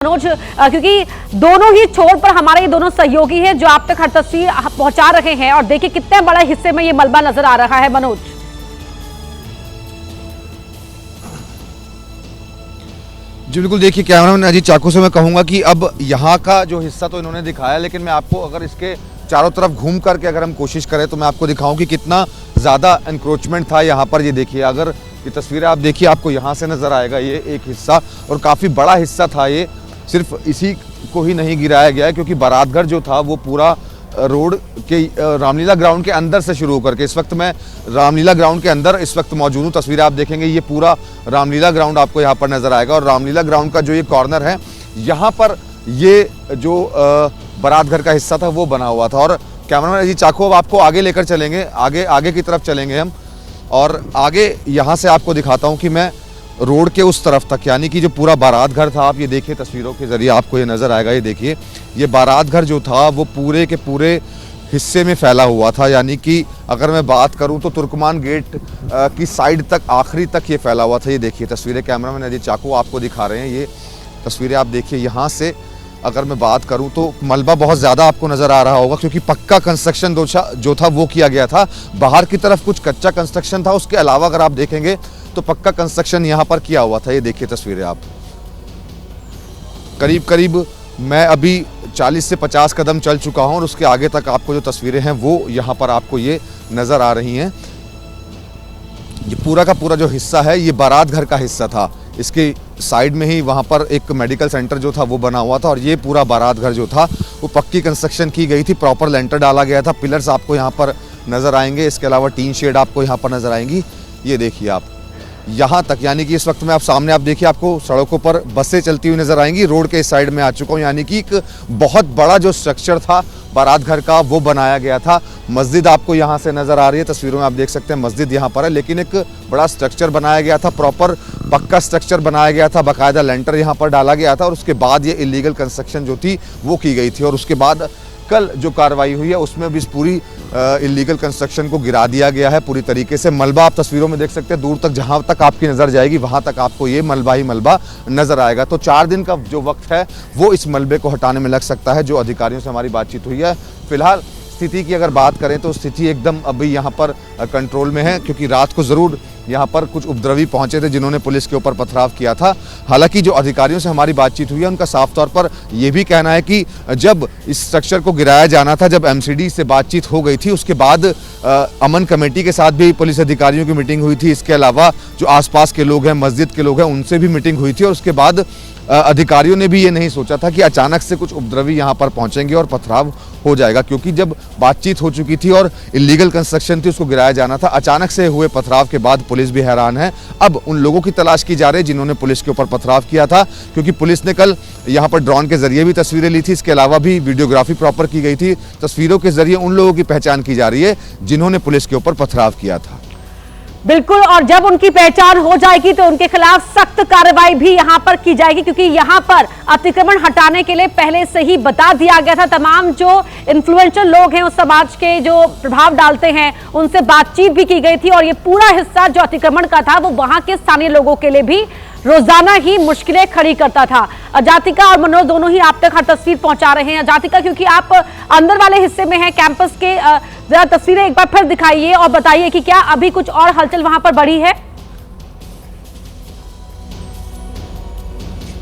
मनोज, क्योंकि दोनों ही छोर पर हमारे ये दोनों सहयोगी हैं जो आप तक हर तस्वीर पहुंचा रहे हैं और देखिए कितने बड़े हिस्से में ये मलबा नजर आ रहा है। मनोज जी बिल्कुल, देखिए कैमरामैन अजीत चाकू से मैं कहूंगा कि अब यहाँ का जो हिस्सा तो इन्होंने दिखाया, लेकिन मैं आपको अगर इसके चारों तरफ घूम करके अगर हम कोशिश करें तो मैं आपको दिखाऊं कि कितना ज़्यादा एनक्रोचमेंट था यहाँ पर। ये देखिए, अगर ये तस्वीरें आप देखिए, आपको यहाँ से नज़र आएगा ये एक हिस्सा, और काफ़ी बड़ा हिस्सा था ये। सिर्फ इसी को ही नहीं गिराया गया है, क्योंकि बारातघर जो था वो पूरा रोड के रामलीला ग्राउंड के अंदर से शुरू होकर के, इस वक्त मैं रामलीला ग्राउंड के अंदर इस वक्त मौजूद हूँ। तस्वीरें आप देखेंगे, ये पूरा रामलीला ग्राउंड आपको यहाँ पर नज़र आएगा, और रामलीला ग्राउंड का जो ये कॉर्नर है, यहाँ पर ये जो बारातघर का हिस्सा था वो बना हुआ था। और कैमरामैन अजीत चाकू अब आपको आगे लेकर चलेंगे, आगे की तरफ चलेंगे हम, और आगे यहाँ से आपको दिखाता हूँ कि मैं रोड के उस तरफ तक, यानी कि जो पूरा बारात घर था, आप ये देखिए तस्वीरों के जरिए आपको ये नज़र आएगा। ये देखिए, ये बारात घर जो था वो पूरे के पूरे हिस्से में फैला हुआ था, यानी कि अगर मैं बात करूं तो तुर्कमान गेट की साइड तक, आखिरी तक ये फैला हुआ था। ये देखिए तस्वीरें, कैमरामैन अजीत चाकू आपको दिखा रहे हैं, ये तस्वीरें आप देखिए। यहाँ से अगर मैं बात करूं तो मलबा बहुत ज़्यादा आपको नज़र आ रहा होगा, क्योंकि पक्का कंस्ट्रक्शन जो था वो किया गया था। बाहर की तरफ कुछ कच्चा कंस्ट्रक्शन था, उसके अलावा अगर आप देखेंगे तो पक्का कंस्ट्रक्शन यहाँ पर किया हुआ था। ये देखिए तस्वीरें आप, करीब करीब मैं अभी 40 से 50 कदम चल चुका हूँ, और उसके आगे तक आपको जो तस्वीरें हैं वो यहाँ पर आपको ये नज़र आ रही हैं। ये पूरा का पूरा जो हिस्सा है ये बारात घर का हिस्सा था। इसके साइड में ही वहाँ पर एक मेडिकल सेंटर जो था वो बना हुआ था, और ये पूरा बारात घर जो था वो पक्की कंस्ट्रक्शन की गई थी, प्रॉपर लेंटर डाला गया था। पिलर्स आपको यहाँ पर नज़र आएंगे, इसके अलावा टीन शेड आपको यहाँ पर नज़र आएंगी। ये देखिए आप यहाँ तक, यानी कि इस वक्त में आप सामने आप देखिए, आपको सड़कों पर बसें चलती हुई नज़र आएंगी। रोड के इस साइड में आ चुका हूँ, यानी कि एक बहुत बड़ा जो स्ट्रक्चर था बारात घर का वो बनाया गया था। मस्जिद आपको यहाँ से नज़र आ रही है, तस्वीरों में आप देख सकते हैं मस्जिद यहाँ पर है, लेकिन एक बड़ा स्ट्रक्चर बनाया गया था, प्रॉपर पक्का स्ट्रक्चर बनाया गया था, बाकायदा लेंटर यहाँ पर डाला गया था, और उसके बाद ये इलीगल कंस्ट्रक्शन जो थी वो की गई थी। और उसके बाद कल जो कार्रवाई हुई है उसमें भी इस पूरी इलीगल कंस्ट्रक्शन को गिरा दिया गया है पूरी तरीके से। मलबा आप तस्वीरों में देख सकते हैं, दूर तक जहां तक आपकी नज़र जाएगी वहां तक आपको ये मलबा ही मलबा नज़र आएगा। तो 4 दिन का जो वक्त है वो इस मलबे को हटाने में लग सकता है, जो अधिकारियों से हमारी बातचीत हुई है। फिलहाल स्थिति की अगर बात करें तो स्थिति एकदम अभी यहाँ पर कंट्रोल में है, क्योंकि रात को ज़रूर यहाँ पर कुछ उपद्रवी पहुंचे थे जिन्होंने पुलिस के ऊपर पथराव किया था। हालांकि जो अधिकारियों से हमारी बातचीत हुई है उनका साफ तौर पर यह भी कहना है कि जब इस स्ट्रक्चर को गिराया जाना था, जब एमसीडी से बातचीत हो गई थी, उसके बाद अमन कमेटी के साथ भी पुलिस अधिकारियों की मीटिंग हुई थी। इसके अलावा जो आसपास के लोग हैं, मस्जिद के लोग हैं, उनसे भी मीटिंग हुई थी, और उसके बाद अधिकारियों ने भी ये नहीं सोचा था कि अचानक से कुछ उपद्रवी यहाँ पर पहुँचेंगे और पथराव हो जाएगा, क्योंकि जब बातचीत हो चुकी थी और इलीगल कंस्ट्रक्शन थी उसको गिराया जाना था। अचानक से हुए पथराव के बाद पुलिस भी हैरान है। अब उन लोगों की तलाश की जा रही है जिन्होंने पुलिस के ऊपर पथराव किया था, क्योंकि पुलिस ने कल यहाँ पर ड्रोन के जरिए भी तस्वीरें ली थी, इसके अलावा भी वीडियोग्राफी प्रॉपर की गई थी। तस्वीरों के जरिए उन लोगों की पहचान की जा रही है जिन्होंने पुलिस के ऊपर पथराव किया था। बिल्कुल, और जब उनकी पहचान हो जाएगी तो उनके खिलाफ सख्त कार्रवाई भी यहां पर की जाएगी, क्योंकि यहां पर अतिक्रमण हटाने के लिए पहले से ही बता दिया गया था। तमाम जो इन्फ्लुएंशियल लोग हैं, उस समाज के जो प्रभाव डालते हैं, उनसे बातचीत भी की गई थी, और ये पूरा हिस्सा जो अतिक्रमण का था वो वहां के स्थानीय लोगों के लिए भी रोजाना ही मुश्किलें खड़ी करता था। जातिका और मनोज दोनों ही आप तक हर तस्वीर पहुंचा रहे हैं। जातिका, क्योंकि आप अंदर वाले हिस्से में हैं कैंपस के, जरा तस्वीरें एक बार फिर दिखाइए और बताइए कि क्या अभी कुछ और हलचल वहां पर बढ़ी है?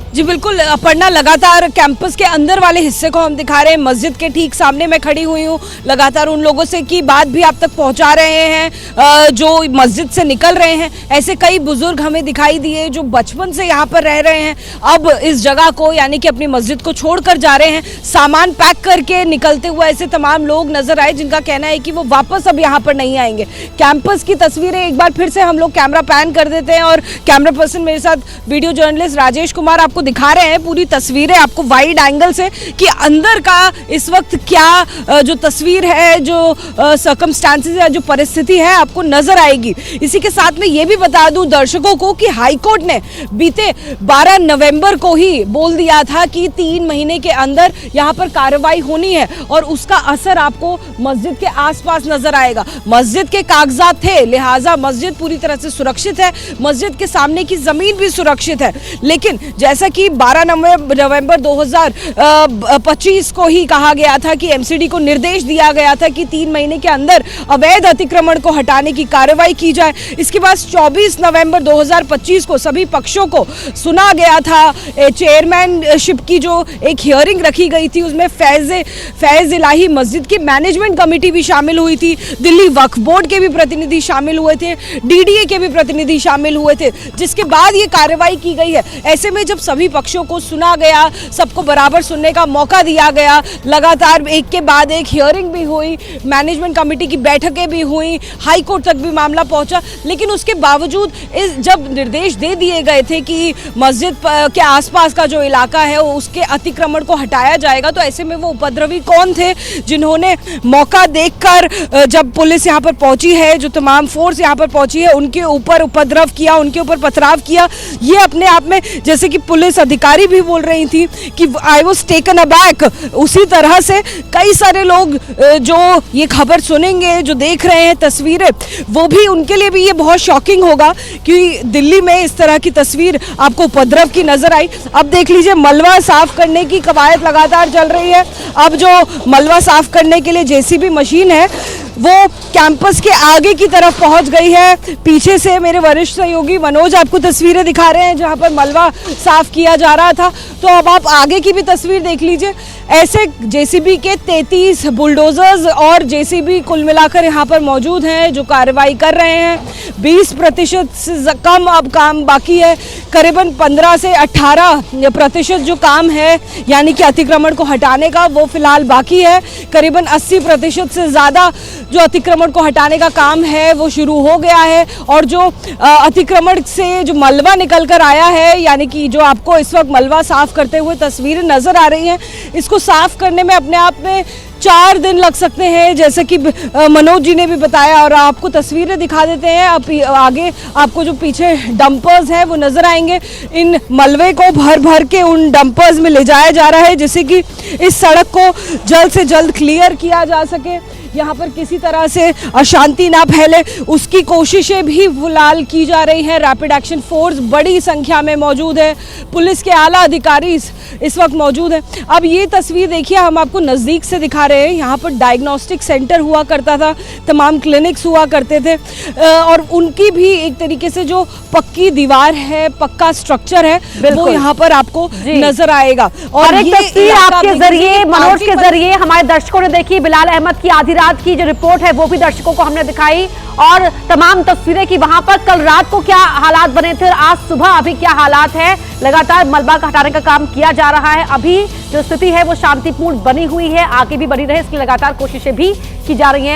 जी बिल्कुल अपर्णा, लगातार कैंपस के अंदर वाले हिस्से को हम दिखा रहे हैं। मस्जिद के ठीक सामने मैं खड़ी हुई हूँ, लगातार उन लोगों से की बात भी आप तक पहुँचा रहे हैं जो मस्जिद से निकल रहे हैं। ऐसे कई बुजुर्ग हमें दिखाई दिए जो बचपन से यहाँ पर रह रहे हैं, अब इस जगह को यानी कि अपनी मस्जिद को छोड़कर जा रहे हैं। सामान पैक करके निकलते हुए ऐसे तमाम लोग नजर आए जिनका कहना है कि वो वापस अब यहाँ पर नहीं आएंगे। कैंपस की तस्वीरें एक बार फिर से हम लोग कैमरा पैन कर देते हैं, और कैमरा पर्सन मेरे साथ वीडियो जर्नलिस्ट राजेश कुमार आपको दिखा रहे हैं पूरी तस्वीरें आपको वाइड एंगल से कि अंदर का इस वक्त क्या जो तस्वीर है, जो सर्कमस्टांसेस है, जो परिस्थिति है आपको नजर आएगी। इसी के साथ में ये भी बता दूं दर्शकों को कि हाईकोर्ट ने बीते 12 नवंबर को ही बोल दिया था कि 3 महीने के अंदर यहाँ पर कार्रवाई होनी है, और उसका असर आपको मस्जिद के आसपास नजर आएगा। मस्जिद के कागजात थे, लिहाजा मस्जिद पूरी तरह से सुरक्षित है, मस्जिद के सामने की जमीन भी सुरक्षित है। लेकिन जैसा कि 12 नवंबर 2025 को ही कहा गया था कि एमसीडी को निर्देश दिया गया था कि 3 महीने के अंदर अवैध अतिक्रमण को हटाने की कार्रवाई की जाए। इसके बाद 24 नवंबर 2025 को सभी पक्षों को सुना गया था। चेयरमैनशिप की जो एक हियरिंग रखी गई थी उसमें फैज इलाही मस्जिद की मैनेजमेंट कमेटी भी शामिल हुई थी, दिल्ली वक्फ बोर्ड के भी प्रतिनिधि शामिल हुए थे, डीडीए के भी प्रतिनिधि शामिल हुए थे, जिसके बाद ये कार्रवाई की गई है। ऐसे में जब सभी पक्षों को सुना गया, सबको बराबर सुनने का मौका दिया गया, लगातार एक के बाद एक हियरिंग भी हुई, मैनेजमेंट कमेटी की बैठकें भी हुई, हाई कोर्ट तक भी मामला पहुंचा, लेकिन उसके बावजूद जब निर्देश दे दिए गए थे कि मस्जिद के आसपास का जो इलाका है उसके अतिक्रमण को हटाया जाएगा, तो ऐसे में वो उपद्रवी कौन थे जिन्होंने मौका देखकर जब पुलिस यहाँ पर पहुंची है, जो तमाम फोर्स यहाँ पर पहुंची है, उनके ऊपर उपद्रव किया, उनके ऊपर पथराव किया। ये अपने आप में, जैसे कि पुलिस अधिकारी भी बोल रही थी कि आई वाज टेकन अबैक, उसी तरह से कई सारे लोग जो ये खबर सुनेंगे, जो देख रहे हैं तस्वीरें, वो भी, उनके लिए भी ये बहुत शॉकिंग होगा कि दिल्ली में इस तरह की तस्वीर आपको उपद्रव की नजर आई। अब देख लीजिए, मलबा साफ करने की कवायद लगातार चल रही है। अब जो मलबा साफ करने के लिए जेसीबी मशीन है वो कैंपस के आगे की तरफ पहुंच गई है। पीछे से मेरे वरिष्ठ सहयोगी मनोज आपको तस्वीरें दिखा रहे हैं जहां पर मलबा साफ किया जा रहा था। तो अब आप आगे की भी तस्वीर देख लीजिए। ऐसे जेसीबी के 33 बुलडोजर्स और जेसीबी कुल मिलाकर यहाँ पर मौजूद हैं जो कार्रवाई कर रहे हैं। 20% से कम अब काम बाकी है। करीबन 15 से 18% जो काम है यानी कि अतिक्रमण को हटाने का, वो फिलहाल बाकी है। करीबन 80% से ज़्यादा जो अतिक्रमण को हटाने का काम है वो शुरू हो गया है। और जो अतिक्रमण से जो मलबा निकल कर आया है, यानी कि जो आपको इस वक्त मलबा साफ करते हुए तस्वीरें नज़र आ रही हैं, इसको साफ करने में अपने आप में 4 दिन लग सकते हैं, जैसे कि मनोज जी ने भी बताया। और आपको तस्वीरें दिखा देते हैं। अब आगे आपको जो पीछे डंपर्स हैं वो नज़र आएंगे। इन मलबे को भर भर के उन डंपर्स में ले जाया जा रहा है, जिससे कि इस सड़क को जल्द से जल्द क्लियर किया जा सके, यहाँ पर किसी तरह से अशांति ना फैले, उसकी कोशिशें भी फिलहाल की जा रही हैं। रैपिड एक्शन फोर्स बड़ी संख्या में मौजूद है, पुलिस के आला अधिकारी इस वक्त मौजूद है। अब ये तस्वीर देखिए, हम आपको नज़दीक से दिखा रहे हैं। यहाँ पर डायग्नोस्टिक सेंटर हुआ करता था, तमाम क्लिनिक्स हुआ करते थे, और उनकी भी एक तरीके से जो पक्की दीवार है, पक्का स्ट्रक्चर है, वो यहाँ पर आपको नजर आएगा। और एक तस्वीर आपके जरिए, मनोज के जरिए हमारे दर्शकों ने देखी। बिलाल अहमद की आधी रात की जो रिपोर्ट है वो भी दर्शकों को हमने दिखाई, और तमाम तस्वीरें कि वहां पर कल रात को क्या हालात बने थे और आज सुबह अभी क्या हालात है। लगातार मलबा हटाने का काम किया जा रहा है। अभी जो स्थिति है वो शांतिपूर्ण बनी हुई है, आगे भी बनी रहे इसकी लगातार कोशिशें भी की जा रही हैं।